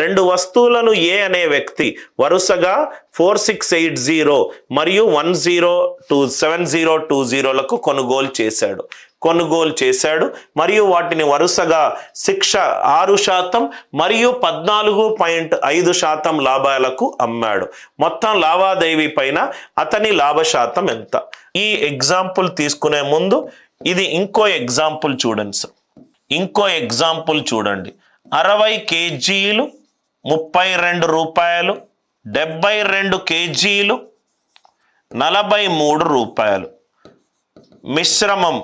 రెండు వస్తువులను ఏ అనే వ్యక్తి వరుసగా 4680 మరియు 7020లకు కొనుగోలు చేశాడు మరియు వాటిని వరుసగా 6% మరియు 14.5% లాభాలకు అమ్మాడు. మొత్తం లావాదేవీ పైన అతని లాభ శాతం ఎంత? ఈ ఎగ్జాంపుల్ తీసుకునే ముందు ఇది ఇంకో ఎగ్జాంపుల్ చూడండి సార్. ఇంకో ఎగ్జాంపుల్ చూడండి. 60 కేజీలు 32 రూపాయలు, 72 కేజీలు 43 రూపాయలు. మిశ్రమం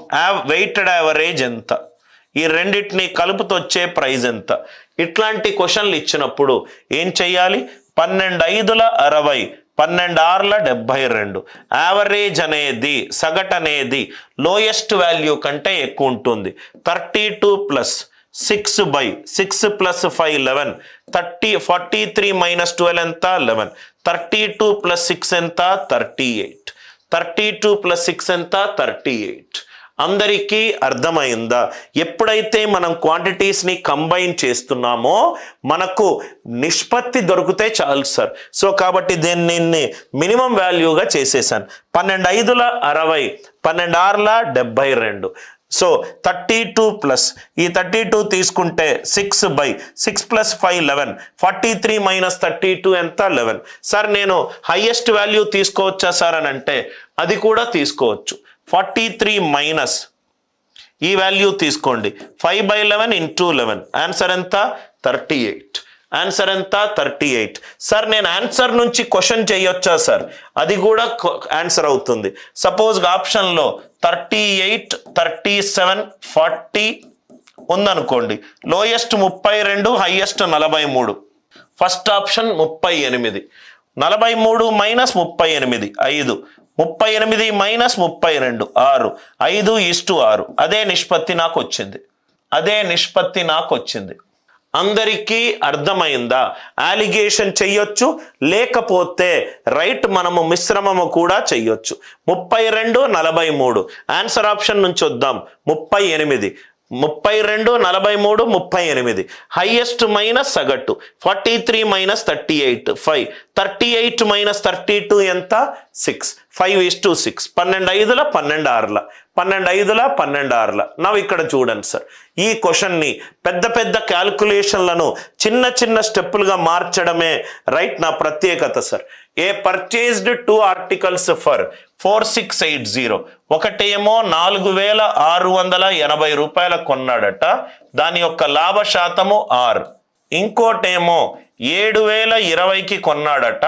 వెయిటెడ్ యావరేజ్ ఎంత? ఈ రెండింటిని కలుపుతొచ్చే ప్రైజ్ ఎంత? ఇట్లాంటి క్వశ్చన్లు ఇచ్చినప్పుడు ఏం చెయ్యాలి? 12×5 60, 12×6 72. యావరేజ్ అనేది, సగటు అనేది లోయెస్ట్ వాల్యూ కంటే ఎక్కువ ఉంటుంది. 32 + 6/6 + 5 11. 43 - 12 ఎంత? 11. 32 + 6 ఎంత? 38. 32 + 6 ఎంత? 38. అందరికీ అర్థమైందా? ఎప్పుడైతే మనం క్వాంటిటీస్ని కంబైన్ చేస్తున్నామో మనకు నిష్పత్తి దొరికితే చాలు సార్. సో కాబట్టి దీన్ని మినిమం వాల్యూగా చేసేసాను. 12×5 60, 12×6 72. సో 32 ప్లస్ ఈ 32 తీసుకుంటే 6/6 + 5 11. 43 - 32 ఎంత? 11. సార్ నేను హైయెస్ట్ వాల్యూ తీసుకోవచ్చా సార్ అని అంటే అది కూడా తీసుకోవచ్చు. 43 మైనస్ ఈ వాల్యూ తీసుకోండి. 5/11 × 11. ఆన్సర్ ఎంత? 38. ఆన్సర్ ఎంత? 38. సార్ నేను ఆన్సర్ నుంచి క్వశ్చన్ చేయొచ్చా సార్? అది కూడా ఆన్సర్ అవుతుంది. సపోజ్ ఆప్షన్లో 38, 37, 40 ఉందనుకోండి. Lowest 32, highest 43. First option 38. 43 - 38 5. 38 - 32 6. 5:6. అదే నిష్పత్తి నాకు వచ్చింది. అందరికీ అర్థమైందా? అలిగేషన్ చెయ్యొచ్చు, లేకపోతే రైట్ మనము మిశ్రమము కూడా చెయ్యొచ్చు. 32 43. ఆన్సర్ ఆప్షన్ నుంచి వద్దాం. 38. 32 43 38. హైయెస్ట్ మైనస్ సగటు 43 - 38 5. 38 - 32 ఎంత? 6. 5:6. 12×5 12×6. 12×5 12×6. నవ్వు ఇక్కడ చూడండి సార్. ఈ క్వశ్చన్ని పెద్ద క్యాల్కులేషన్లను చిన్న స్టెప్పులుగా మార్చడమే రైట్ నా ప్రత్యేకత sir. A purchased 2 articles for 4680. ఒకటేమో 4680 రూపాయల కొన్నాడట, దాని యొక్క లాభ శాతము 6. ఇంకోటేమో 7020కి కొన్నాడట,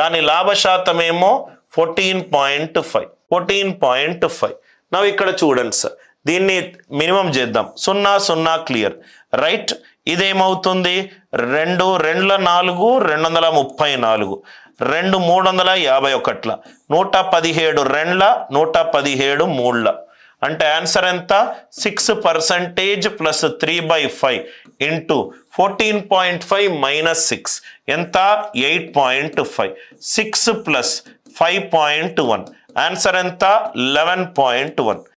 దాని లాభ శాతమేమో 14.5. నవ్వు ఇక్కడ చూడండి సార్. దీన్ని మినిమం చేద్దాం. 0 0 క్లియర్ రైట్. ఇదేమవుతుంది? 2 2 4 234. 2 351. 117 2 117 3. అంటే ఆన్సర్ ఎంత? 6% + 3/5 × 14.5 - 6 ఎంత? 8.5. 6 + 5.1. ఆన్సర్ ఎంత? 11.1.